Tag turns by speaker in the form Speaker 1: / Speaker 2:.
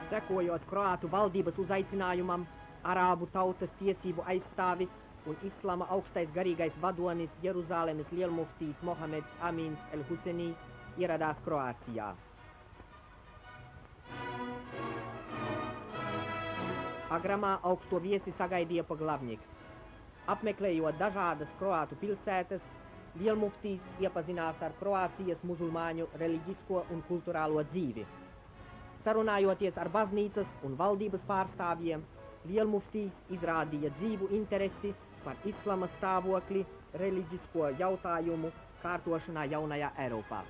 Speaker 1: Sekojot Kroātu valdības uzaicinājumam, arābu tautas tiesību aizstāvis un islama augstais garīgais vadonis Jeruzālemes lielmuftijs Mohameds Amīns El-Husenijs ieradās Kroācijā. Agramā augsto viesi sagaidīja poglavnieks. Apmeklējot dažādas kroātu pilsētas, lielmuftijs iepazinās ar Kroācijas musulmaņu reliģisko un kulturālo dzīvi. Sarunājoties ar baznīcas un valdības pārstāvjiem, lielmuftijs izrādīja dzīvu interesi par islama stāvokli reliģisko jautājumu kārtošanā jaunajā Eiropā.